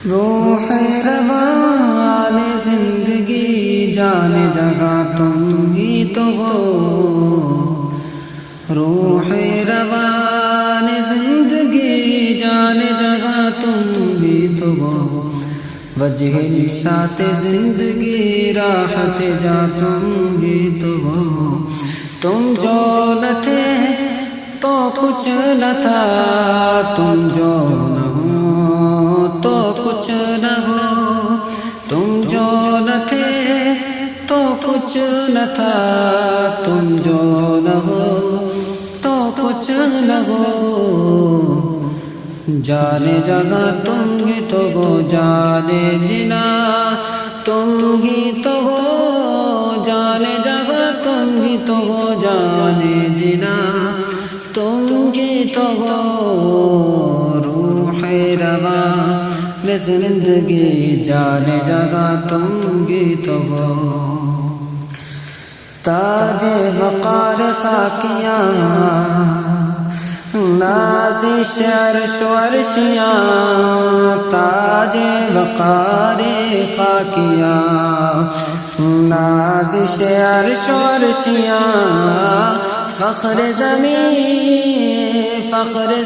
روح روان زندگی جان جگہ تم ہی تو ہو، روح روان زندگی جان جگہ تم ہی تو ہو، وجہ نشاط زندگی راحت جا تم ہی تو ہو، تم جو نہ تھے تو کچھ نہ تھا، تم جو نہ ہو تو کچھ نہ ہو، تم جو نہ تھے تو کچھ نہ تھا، تم جو نہ ہو تو کچھ نہ ہو، جانے جگہ تم ہی تو ہو، جانے جنا تم ہی تو ہو، جانے جگہ تم ہی تو ہو، جانے جنا تم ہی تو ہو، روح رواں زندگی جانے جگہ تم ہی تو ہو، تاج وقار خاکیاں نازش عرش و عرشیاں، تاج وقار خاکیاں نازش عرش و عرشیاں، فخر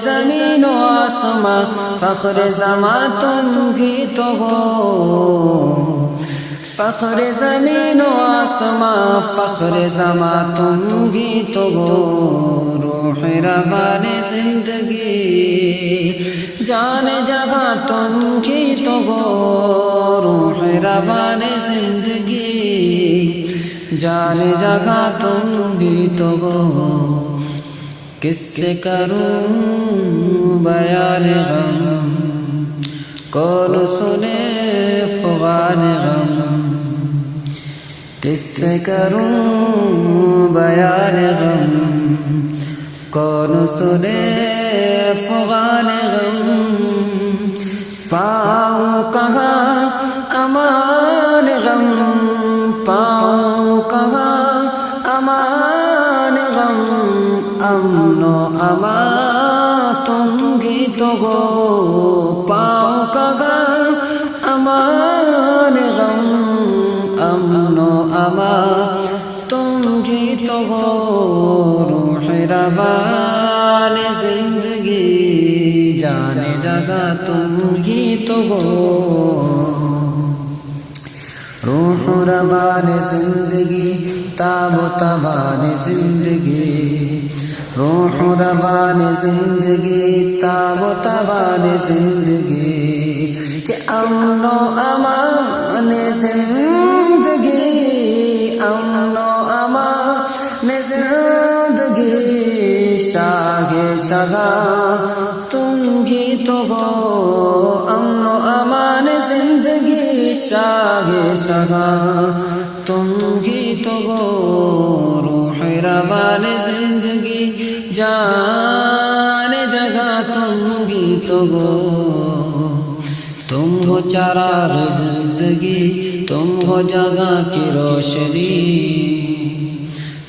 زمین و آسمان، فخر زمان تم ہی تو ہو، فخر زمین و آسمان، فخر زمان تم ہی تو ہو، روح روان زندگی جان جگہ تم ہی تو ہو، روح روان زندگی جان جگہ تم ہی تو ہو، کس سے کروں بیان غم، کون سنے فغان غم، کس سے کروں بیان غم، کون سنے فغان غم، پاؤں کہاں امان غم، پاؤں کہاں امان غم، امن و امان تم ہی تو ہو، پاؤں کہاں امان غم، امن و امان تم ہی تو ہو، روح روان زندگی جانے جگہ تم ہی تو ہو، روح روان زندگی تاب و توان زندگی، روح روان زندگی تاب و توان زندگی، کہ امن و امان زندگی، امن و امان زندگی، شاہ شگاں تم ہی تو ہو، امن و امان زندگی، شاہ شگاں تم ہی تو ہو، روح روان زندگی جان جگہ تم ہی تو ہو، تم ہو چراغ زندگی، تم ہو جگہ کی روشنی،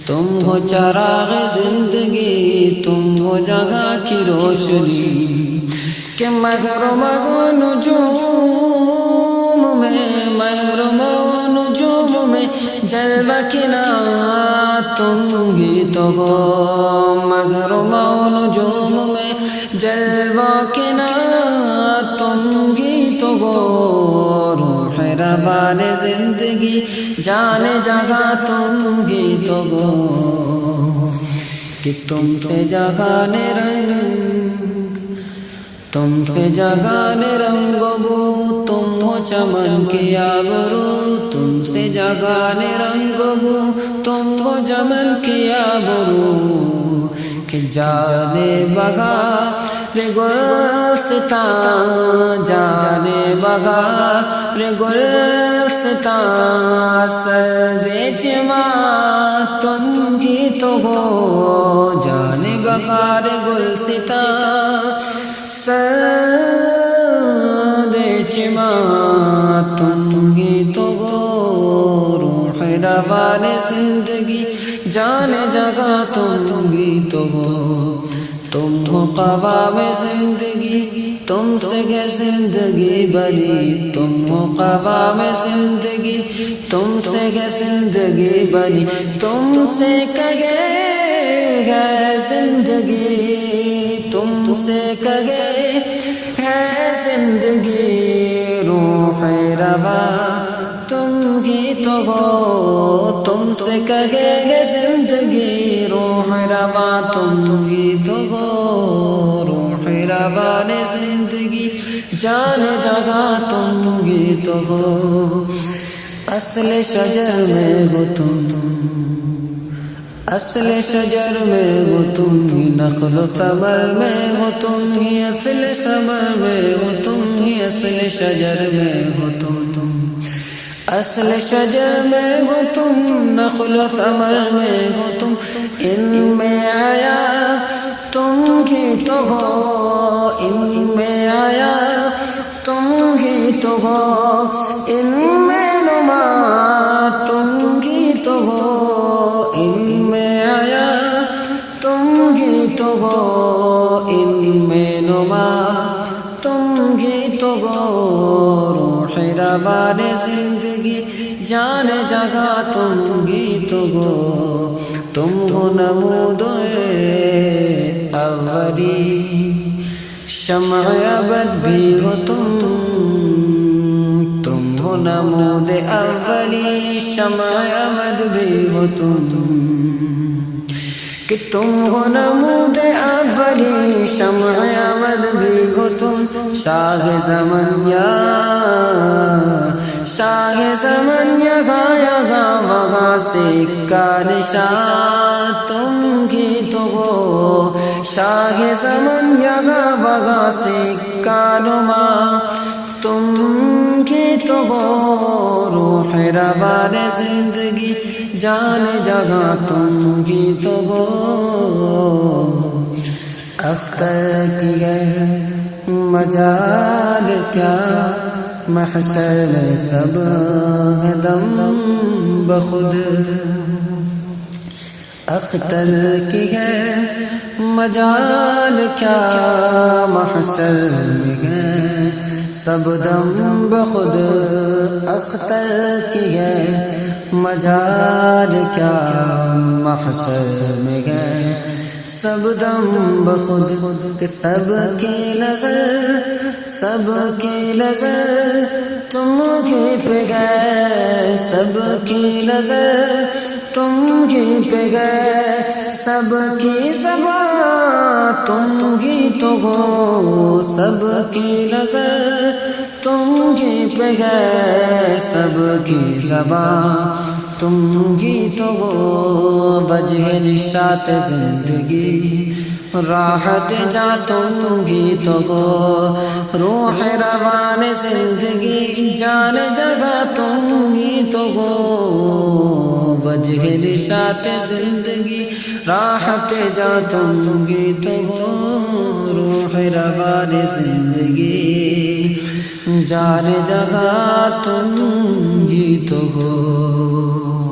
تم ہو چراغ زندگی، تم ہو جگہ کی روشنی، کہ محروم نجوم میں، محروم نجوم میں جلوہ کنا تم ہی تو ہو، محروم نجوم میں جلوہ کنا تم ہی تو ہو، روح روان زندگی جان جگہ تم ہی تو ہو، کہ تم سے جگانے رنگ، تم سے جگانے رنگ و بو، تم ہو چمن کی آبرو، تم سے جگانے رنگ و بو، تم ہو چمن کی آبرو، کہ جانے بہار گلستان، جانے بہار گلستان، سرد چمن تم ہی تو ہو، جانے بہار گلستان، سرد چمن تم ہی تو ہو، روح روان زندگی جان جگہ تم ہی تو ہو، تم ہو قوام زندگی تم سے ہے زندگی بنی، تم ہو قوام زندگی، تم سے ہے زندگی بنی، تم سے کہے ہے زندگی، تم سے کہے ہے زندگی، روح روا تم ہی تو ہو، تم سے کہے ہے زندگی، روح روا تم ہی تو ہو، روح روا نے زندگی، جان جگہ تم ہی تو ہو، اصل شجر میں ہو تم، اصل شجر میں ہو تم ہی، نخل و ثمر میں ہو تم ہی، اصل ثمر میں ہو تم ہی، اصل شجر میں ہو تم، اصل شجر میں ہو تم، نخل و ثمر میں ہو تم، ان میں آیا تم ہی تو ہو، ان میں آیا تم ہی تو ہو، ان میں نما تم ہی تو ہو، ان میں آیا تم ہی تو ہو، ان میں نما تم ہی تو ہو، روح روا نے زندگی، جان جگہ تم ہی تو ہو، تم ہو نمود اولی، شمع ابد بھی ہو تم، تم ہو نمود اولی، شمع ابد بھی ہو تم، کہ تم ہو نمود اولی، شمع ابد بھی ہو تم، شاہ زمن یا شاہ زمن یہاں یہاں وہاں سکہ نشان تم ہی تو ہو، شاہ زمن یہاں وہاں سکہ نما تم ہی تو ہو، روح روا نے زندگی، جان جگہ تم ہی تو ہو، اختر کی ہے مجال کیا، محشر میں سب ہے دم بخود، اختر کی ہے مجال کیا، محشر میں ہے سب دم بخود، اختر کی ہے مجال کیا، محشر میں ہے سب دم بخود، کہ سب کی نظر، سب کی نظر تم ہی پہ گئے، سب کی نظر تم ہی پہ گئے، سب کی زبان تم ہی تو ہو، سب کی نظر تم ہی پہ گئے، سب کی زبان تم ہی تو ہو، وجہ نشاط زندگی، راحت جا تم ہی تو ہو، روح روا نے زندگی، جان جگہ تم ہی تو ہو، وجہ نشاط زندگی، راحت جا تم ہی تو ہو، روح روا نے زندگی، جان جگہ تم ہی تو ہو۔